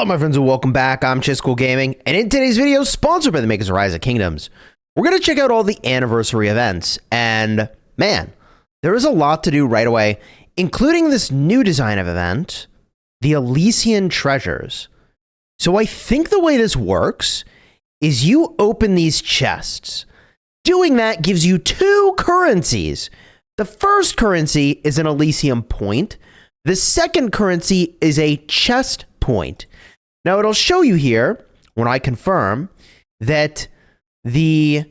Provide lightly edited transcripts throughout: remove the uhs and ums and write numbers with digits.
Hello my friends and welcome back. I'm Chisgule Gaming, and in today's video, sponsored by the makers of Rise of Kingdoms, we're going to check out all the anniversary events, and man, there is a lot to do right away, including this new design of event, the Elysian Treasures. So I think the way this works is you open these chests. Doing that gives you two currencies. The first currency is an Elysium point. The second currency is a chest point. Now it'll show you here, when I confirm, that the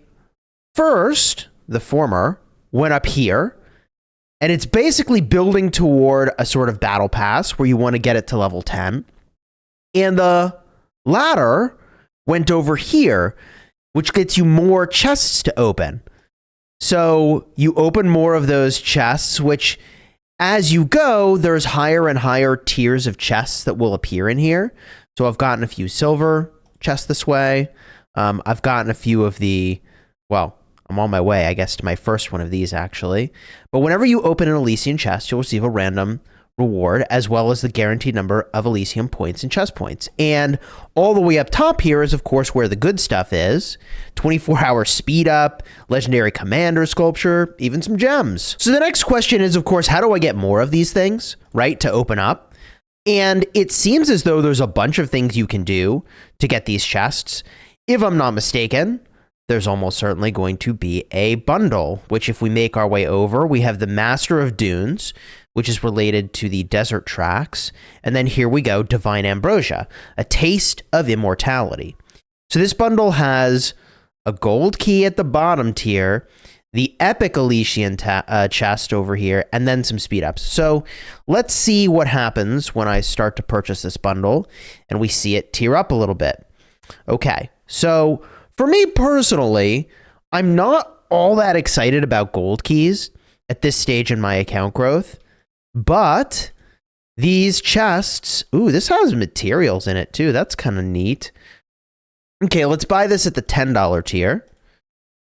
former, went up here, and it's basically building toward a sort of battle pass where you want to get it to level 10. And the latter went over here, which gets you more chests to open. So you open more of those chests, which as you go, there's higher and higher tiers of chests that will appear in here. So I've gotten a few silver chests this way. I've gotten a few of the, well, I'm on my way, I guess, to my first one of these, actually. But whenever you open an Elysian chest, you'll receive a random reward, as well as the guaranteed number of Elysium points and chest points. And all the way up top here is, of course, where the good stuff is. 24-hour speed up, legendary commander sculpture, even some gems. So the next question is, of course, how do I get more of these things, right, to open up? And it seems as though there's a bunch of things you can do to get these chests. If I'm not mistaken, there's almost certainly going to be a bundle, which if we make our way over, we have the Master of Dunes, which is related to the desert tracks. And then here we go, Divine Ambrosia, a taste of immortality. So this bundle has a gold key at the bottom tier, the epic Elysian chest over here, and then some speed ups. So let's see what happens when I start to purchase this bundle and we see it tier up a little bit. Okay, so for me personally, I'm not all that excited about gold keys at this stage in my account growth. But these chests, ooh, this has materials in it too. That's kind of neat. Okay, let's buy this at the $10 tier.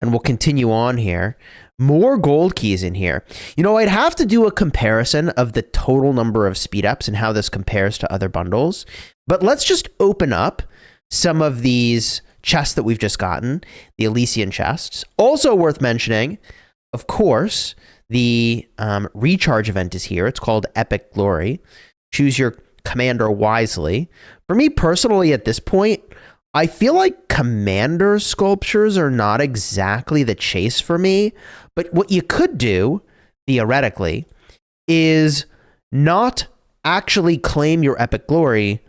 And we'll continue on here. More gold keys in here. You know, I'd have to do a comparison of the total number of speed ups and how this compares to other bundles. But let's just open up some of these chests that we've just gotten. The Elysian chests. Also worth mentioning, of course, the recharge event is here. It's called Epic Glory. Choose your commander wisely. For me personally, at this point, I feel like commander sculptures are not exactly the chase for me. But what you could do, theoretically, is not actually claim your Epic Glory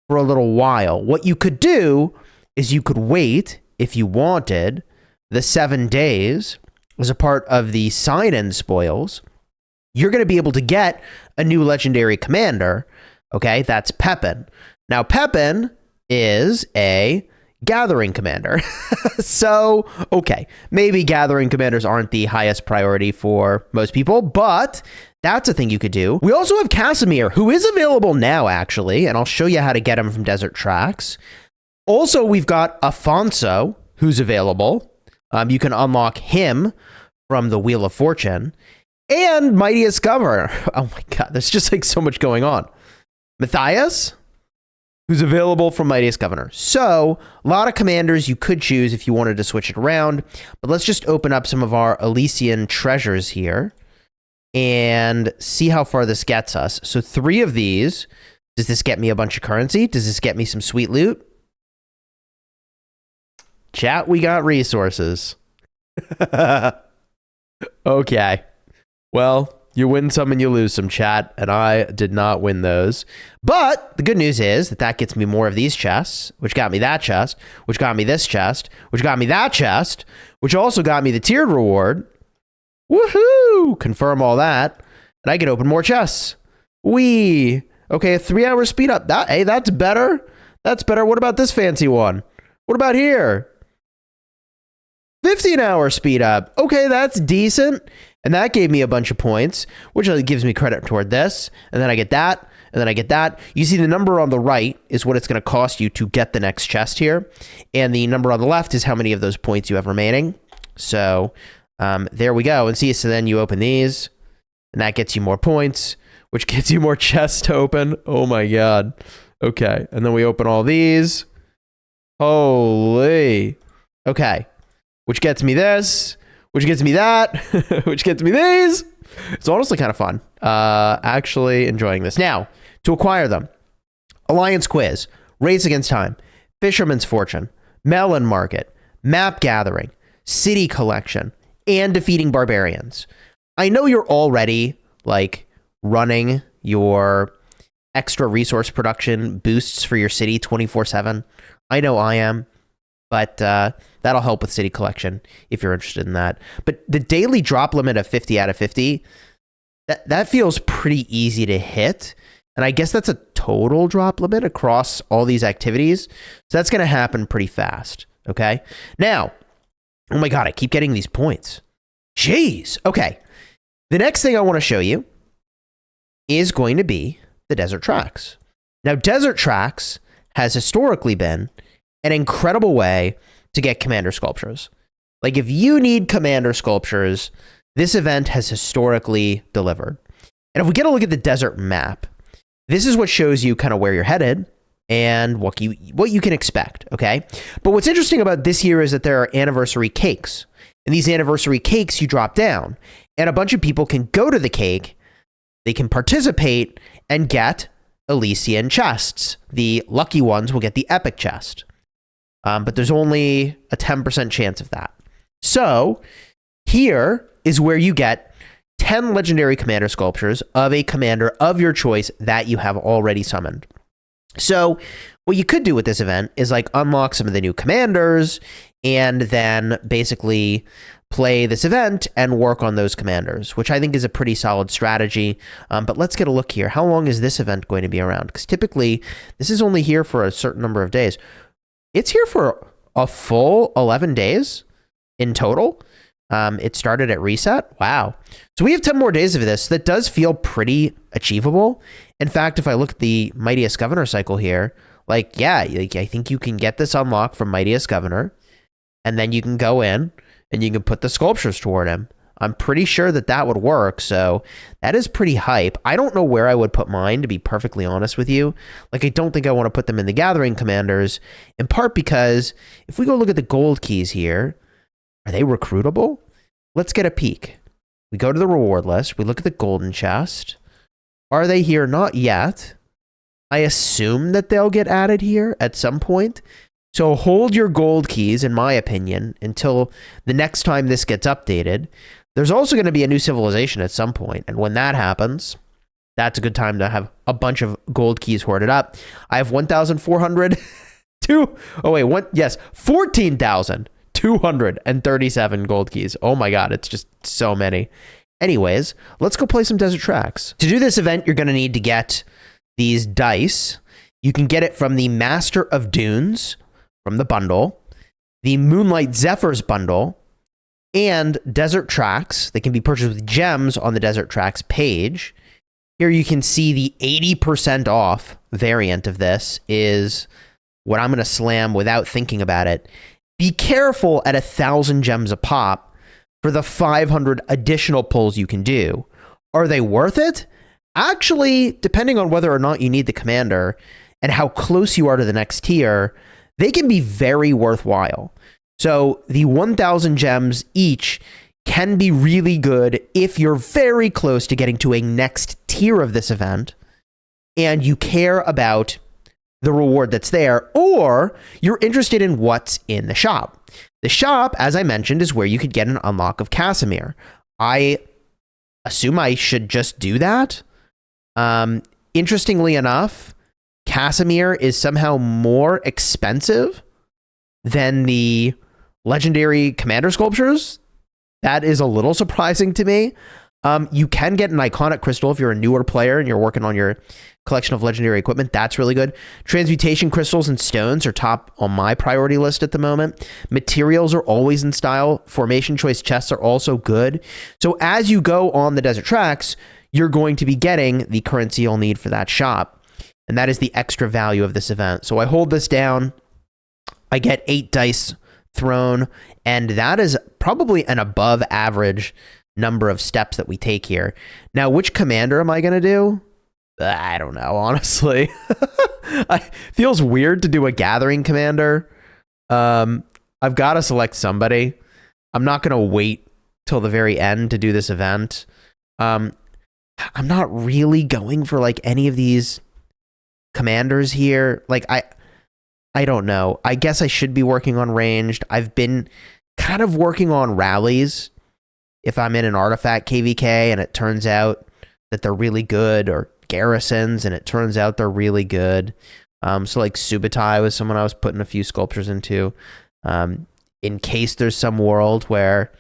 for a little while. What you could do is you could wait, if you wanted, the 7 days as a part of the sign-in spoils. You're going to be able to get a new legendary commander. Okay, that's Pepin. Now, Pepin is a gathering commander. So, okay, maybe gathering commanders aren't the highest priority for most people, but that's a thing you could do. We also have Casimir, who is available now, actually, and I'll show you how to get him from Desert Tracks. Also, we've got Afonso, who's available. You can unlock him from the Wheel of Fortune. And Mightiest Governor. Oh my god, there's just like so much going on. Matthias, who's available from Mightiest Governor. So, a lot of commanders you could choose if you wanted to switch it around. But let's just open up some of our Elysian treasures here and see how far this gets us. So 3 of these. Does this get me a bunch of currency? Does this get me some sweet loot? Chat, we got resources. Okay. Well, you win some and you lose some, chat, and I did not win those. But the good news is that gets me more of these chests, which got me that chest, which got me this chest, which got me that chest, which also got me the tiered reward. Woohoo! Confirm all that, and I can open more chests. Whee! Okay, a 3-hour speed up. Hey, that's better. That's better. What about this fancy one? What about here? 15-hour speed up. Okay, that's decent. And that gave me a bunch of points, which gives me credit toward this. And then I get that, and then I get that. You see the number on the right is what it's going to cost you to get the next chest here. And the number on the left is how many of those points you have remaining. So there we go. And see, so then you open these, and that gets you more points, which gets you more chests to open. Oh my god. Okay, and then we open all these. Holy. Okay, which gets me this, which gets me that, which gets me these. It's honestly kind of fun. Actually enjoying this. Now, to acquire them, Alliance Quiz, Race Against Time, Fisherman's Fortune, Melon Market, Map Gathering, City Collection, and Defeating Barbarians. I know you're already like running your extra resource production boosts for your city 24/7. I know I am, but that'll help with City Collection if you're interested in that. But the daily drop limit of 50 out of 50, that feels pretty easy to hit. And I guess that's a total drop limit across all these activities. So that's going to happen pretty fast. Okay. Now, oh my God, I keep getting these points. Jeez. Okay. The next thing I want to show you is going to be the Desert Tracks. Now, Desert Tracks has historically been an incredible way to get commander sculptures. Like, if you need commander sculptures, this event has historically delivered. And if we get a look at the desert map, this is what shows you kind of where you're headed and what you can expect, okay? But what's interesting about this year is that there are anniversary cakes. And these anniversary cakes you drop down, and a bunch of people can go to the cake, they can participate, and get Elysian chests. The lucky ones will get the epic chest. But there's only a 10% chance of that. So here is where you get 10 legendary commander sculptures of a commander of your choice that you have already summoned. So what you could do with this event is like unlock some of the new commanders and then basically play this event and work on those commanders, which I think is a pretty solid strategy. But let's get a look here. How long is this event going to be around? Because typically this is only here for a certain number of days. It's here for a full 11 days in total. It started at reset. Wow. So we have 10 more days of this. That does feel pretty achievable. In fact, if I look at the Mightiest Governor cycle here, like, yeah, I think you can get this unlocked from Mightiest Governor, and then you can go in and you can put the sculptures toward him. I'm pretty sure that that would work. So that is pretty hype. I don't know where I would put mine, to be perfectly honest with you. Like, I don't think I want to put them in the Gathering Commanders, in part because if we go look at the gold keys here, are they recruitable? Let's get a peek. We go to the reward list. We look at the golden chest. Are they here? Not yet. I assume that they'll get added here at some point. So hold your gold keys, in my opinion, until the next time this gets updated. There's also going to be a new civilization at some point, and when that happens, that's a good time to have a bunch of gold keys hoarded up. I have 14,237 gold keys. Oh my God, it's just so many. Anyways, let's go play some Desert Tracks. To do this event, you're going to need to get these dice. You can get it from the Master of Dunes, from the bundle, the Moonlight Zephyrs bundle, and Desert Tracks. They can be purchased with gems on the Desert Tracks page. Here you can see the 80% off variant of this is what I'm going to slam without thinking about it. Be careful at 1,000 gems a pop for the 500 additional pulls you can do. Are they worth it? Actually, depending on whether or not you need the commander and how close you are to the next tier, they can be very worthwhile. So the 1,000 gems each can be really good if you're very close to getting to a next tier of this event and you care about the reward that's there, or you're interested in what's in the shop. The shop, as I mentioned, is where you could get an unlock of Casimir. I assume I should just do that. Interestingly enough, Casimir is somehow more expensive than the legendary commander sculptures. That is a little surprising to me. You can get an iconic crystal if you're a newer player and you're working on your collection of legendary equipment. That's really good. Transmutation crystals and stones are top on my priority list at the moment. Materials are always in style. Formation choice chests are also good. So as you go on the Desert Tracks, you're going to be getting the currency you'll need for that shop. And that is the extra value of this event. So I hold this down. I get 8 dice thrown, and that is probably an above average number of steps that we take here. Now, which commander am I going to do? I don't know, honestly. Feels weird to do a gathering commander. I've got to select somebody. I'm not going to wait till the very end to do this event. I'm not really going for like any of these commanders here. Like I don't know. I guess I should be working on ranged. I've been kind of working on rallies if I'm in an artifact KVK and it turns out that they're really good, or garrisons and it turns out they're really good. So like Subutai was someone I was putting a few sculptures into. In case there's some world where,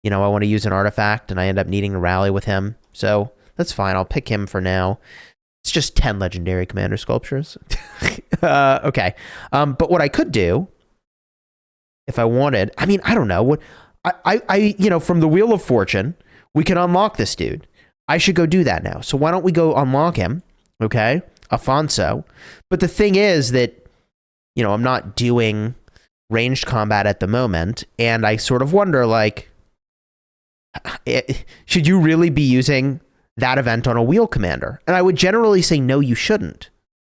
you know, I want to use an artifact and I end up needing to rally with him. So that's fine. I'll pick him for now. It's just 10 legendary commander sculptures. Okay. But what I could do, if I wanted, I mean, I don't know what I you know, from the Wheel of Fortune, we can unlock this dude. I should go do that now. So why don't we go unlock him? Okay. Afonso. But the thing is that, you know, I'm not doing ranged combat at the moment, and I sort of wonder, like, should you really be using that event on a wheel commander? And I would generally say no, you shouldn't,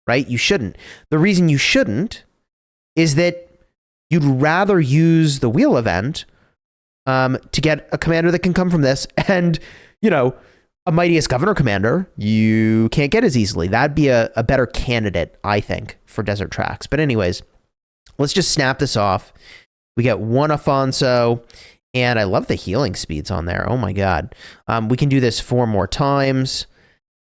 right? You shouldn't. The reason you shouldn't is that you'd rather use the wheel event to get a commander that can come from this, and, you know, a Mightiest Governor commander you can't get as easily. That'd be a better candidate, I think, for Desert Tracks. But anyways, let's just snap this off. We get one Afonso, and I love the healing speeds on there. Oh my god. We can do this 4 more times.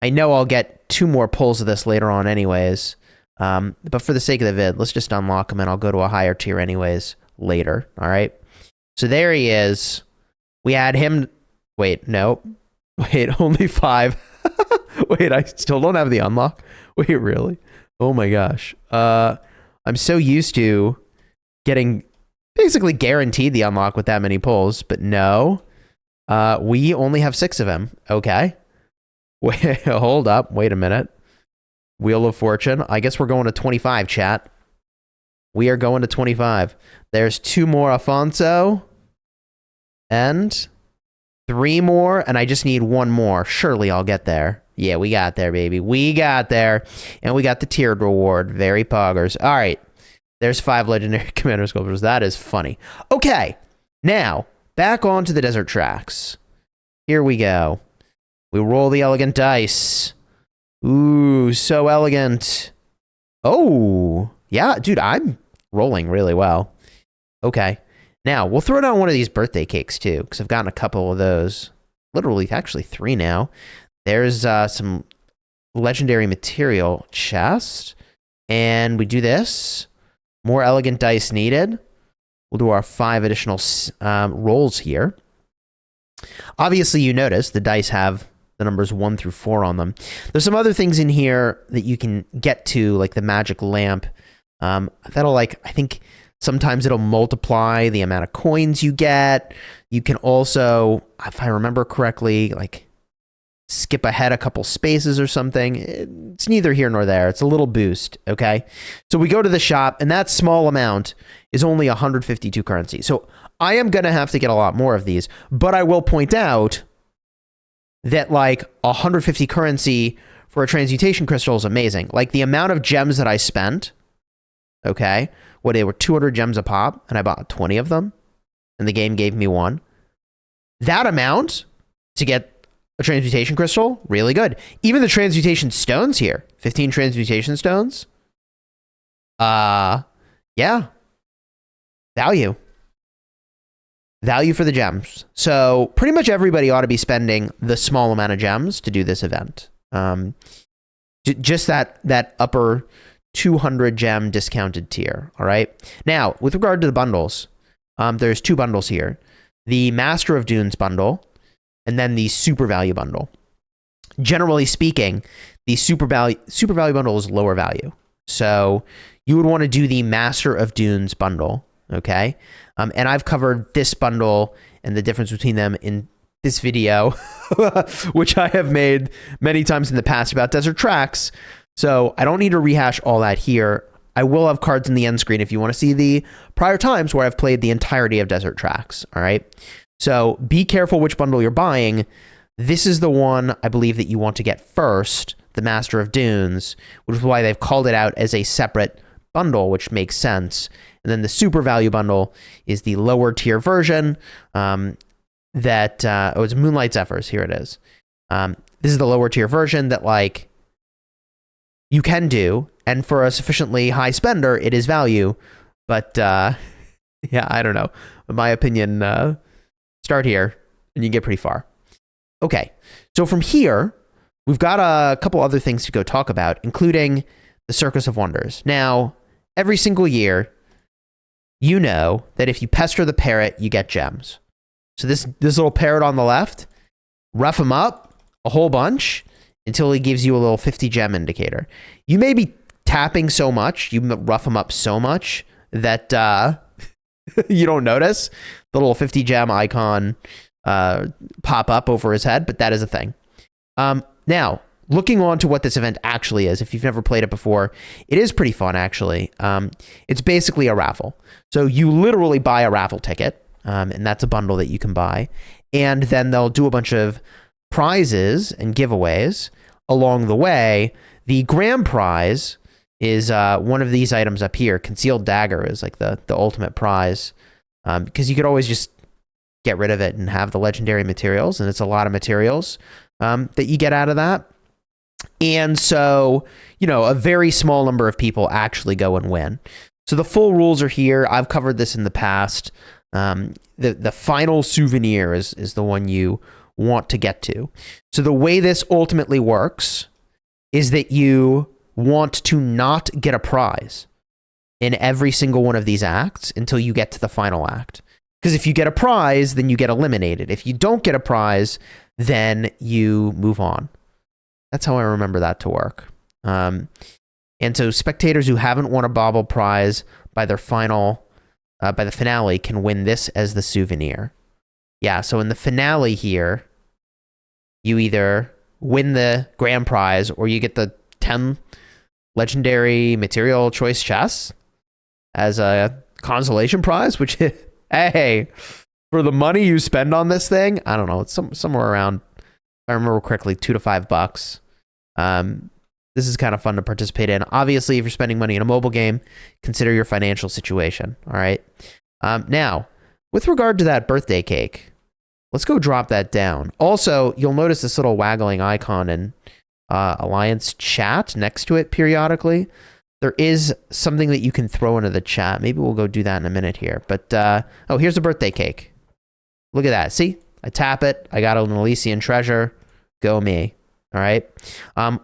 I know I'll get 2 more pulls of this later on anyways. But for the sake of the vid, let's just unlock him, and I'll go to a higher tier anyways later. All right. So there he is. We add him. Wait, no. Wait, only 5. Wait, I still don't have the unlock. Wait, really? Oh my gosh. I'm so used to getting basically guaranteed the unlock with that many pulls, but no. We only have 6 of him. Okay. Wait, hold up. Wait a minute. Wheel of Fortune. I guess we're going to 25, chat. We are going to 25. There's 2 more Afonso. And 3 more, and I just need 1 more. Surely I'll get there. Yeah, we got there, baby. We got there. And we got the tiered reward. Very poggers. All right. There's 5 legendary commander sculptures. That is funny. Okay. Now, back onto the Desert Tracks. Here we go. We roll the elegant dice. Ooh, so elegant. Oh, yeah, dude, I'm rolling really well. Okay. Now, we'll throw down one of these birthday cakes, too, because I've gotten a couple of those. Literally, actually 3 now. There's some legendary material chest. And we do this. More elegant dice needed. We'll do our 5 additional rolls here. Obviously, you notice the dice have the numbers 1 through 4 on them. There's some other things in here that you can get to, like the magic lamp. That'll, like, I think sometimes it'll multiply the amount of coins you get. You can also, if I remember correctly, like skip ahead a couple spaces or something. It's neither here nor there. It's a little boost, okay? So we go to the shop, and that small amount is only 152 currency. So I am going to have to get a lot more of these, but I will point out that like 150 currency for a transmutation crystal is amazing. Like the amount of gems that I spent, okay, what, they were 200 gems a pop, and I bought 20 of them, and the game gave me 1. That amount to get a transmutation crystal, really good. Even the transmutation stones here, 15 transmutation stones. Yeah. Value for the gems. So pretty much everybody ought to be spending the small amount of gems to do this event. Just that upper 200 gem discounted tier. All right. Now, with regard to the bundles, there's 2 bundles here. The Master of Dunes bundle, and then the super value bundle. Generally speaking, the super value bundle is lower value. So you would want to do the Master of Dunes bundle, okay? And I've covered this bundle and the difference between them in this video, which I have made many times in the past about Desert Tracks. So I don't need to rehash all that here. I will have cards in the end screen if you want to see the prior times where I've played the entirety of Desert Tracks, all right? So be careful which bundle you're buying. This is the one I believe that you want to get first, the Master of Dunes, which is why they've called it out as a separate bundle, which makes sense. And then the super value bundle is the lower tier version it's Moonlight Zephyrs. Here it is. This is the lower tier version that like you can do, and for a sufficiently high spender, it is value. But yeah, I don't know. In my opinion, start here and you get pretty far. Okay, so from here, we've got a couple other things to go talk about, including the Circus of Wonders. Now, every single year, you know that if you pester the parrot, you get gems. So this little parrot on the left, rough him up a whole bunch until he gives you a little 50 gem indicator. You may be tapping so much, you rough him up so much that you don't notice the little 50 gem icon pop up over his head, but that is a thing. Now, looking on to what this event actually is, if you've never played it before, it is pretty fun, actually. It's basically a raffle. So you literally buy a raffle ticket, and that's a bundle that you can buy. And then they'll do a bunch of prizes and giveaways along the way. The grand prize is one of these items up here. Concealed Dagger is like the ultimate prize, because you could always just get rid of it and have the legendary materials, and it's a lot of materials that you get out of that. And so, a very small number of people actually go and win. So the full rules are here. I've covered this in the past. The final souvenir is the one you want to get to. So the way this ultimately works is that you want to not get a prize in every single one of these acts until you get to the final act. Because if you get a prize, then you get eliminated. If you don't get a prize, then you move on. That's how I remember that to work. And so spectators who haven't won a bauble prize by the finale can win this as the souvenir. Yeah, so in the finale here, you either win the grand prize or you get the 10 legendary material choice chests as a consolation prize, which, hey, for the money you spend on this thing, I don't know, it's somewhere around, if I remember correctly, $2 to $5. This is kind of fun to participate in. Obviously, if you're spending money in a mobile game, consider your financial situation. All right. Now, with regard to that birthday cake, let's go drop that down. Also, you'll notice this little waggling icon in Alliance chat next to it periodically. There is something that you can throw into the chat. Maybe we'll go do that in a minute here. But, here's a birthday cake. Look at that. See? I tap it. I got an Elysian treasure. Go me. All right.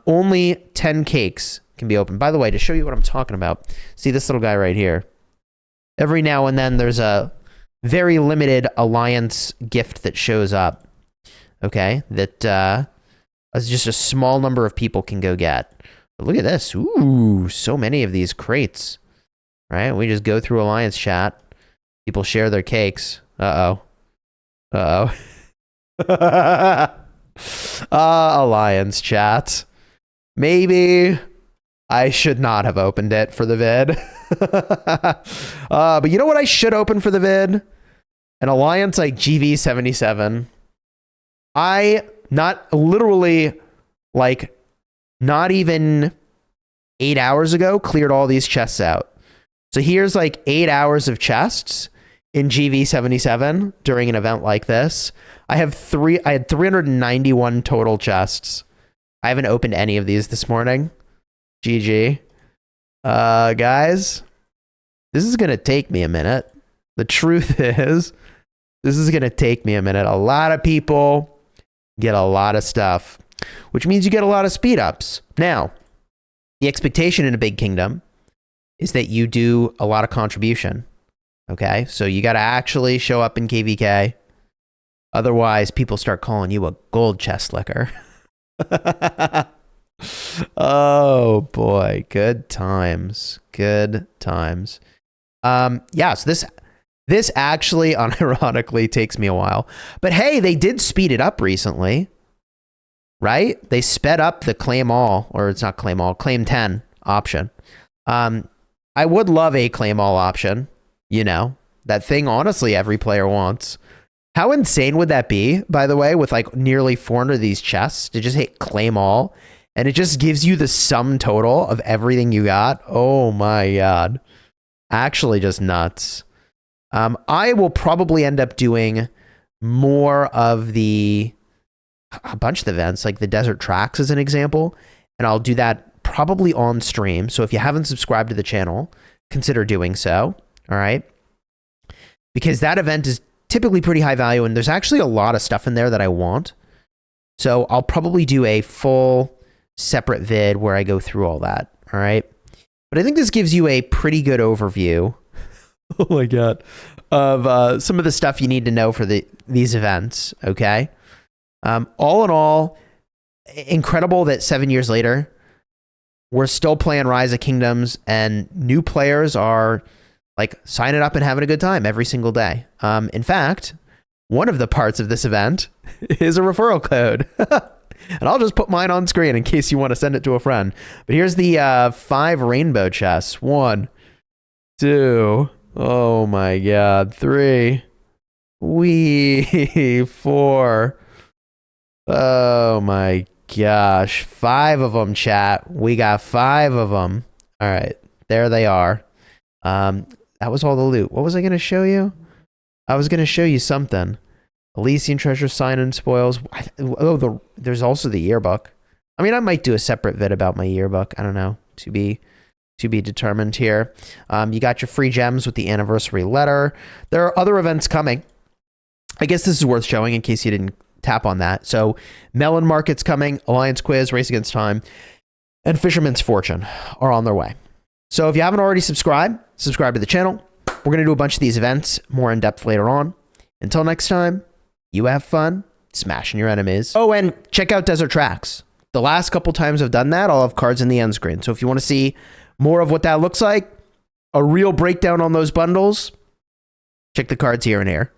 Only 10 cakes can be opened. By the way, to show you what I'm talking about, see this little guy right here. Every now and then there's a very limited Alliance gift that shows up. Okay. That just a small number of people can go get. But look at this. Ooh, so many of these crates. Right? We just go through Alliance chat. People share their cakes. Uh-oh. Alliance chat. Maybe I should not have opened it for the vid. But you know what I should open for the vid? An Alliance like GV77. Not even 8 hours ago, cleared all these chests out. So here's like 8 hours of chests in GV77 during an event like this. I had 391 total chests. I haven't opened any of these this morning. GG. Guys, this is going to take me a minute. The truth is, this is going to take me a minute. A lot of people get a lot of stuff, which means you get a lot of speed ups. Now, the expectation in a big kingdom is that you do a lot of contribution. Okay, so you got to actually show up in KVK. Otherwise, people start calling you a gold chest licker. Oh boy, good times. Good times. So this actually unironically takes me a while. But hey, they did speed it up recently. Right? They sped up the claim all, or it's not claim all, claim 10 option. I would love a claim all option. That thing honestly every player wants. How insane would that be, by the way, with like nearly 400 of these chests to just hit claim all And it just gives you the sum total of everything you got. Oh my God. Actually just nuts. I will probably end up doing more of a bunch of the events, like the desert tracks as an example. And I'll do that probably on stream. So if you haven't subscribed to the channel, consider doing so. All right. Because that event is typically pretty high value, and there's actually a lot of stuff in there that I want. So I'll probably do a full separate vid where I go through all that. All right. But I think this gives you a pretty good overview. Oh my God. Of some of the stuff you need to know for these events. Okay. All in all, incredible that 7 years later, we're still playing Rise of Kingdoms, and new players are like signing up and having a good time every single day. In fact, one of the parts of this event is a referral code. And I'll just put mine on screen in case you want to send it to a friend. But here's the 5 rainbow chests. 1, 2, oh my God, 3, 4. Oh my gosh, 5 of them, chat. We got 5 of them. All right, there they are. That was all the loot. What was I going to show you? I was going to show you something. Elysian treasure, sign and spoils. Oh, there's also the yearbook. I mean, I might do a separate vid about my yearbook. I don't know. To be determined here. You got your free gems with the anniversary letter. There are other events coming. I guess this is worth showing in case you didn't tap on that. So Melon Market's coming, Alliance Quiz, Race Against Time, and Fisherman's Fortune are on their way. So if you haven't already subscribed to the channel. We're going to do a bunch of these events more in depth later on. Until next time, you have fun smashing your enemies. Oh, and check out Desert Tracks. The last couple times I've done that, I'll have cards in the end screen. So if you want to see more of what that looks like, a real breakdown on those bundles, check the cards here and here.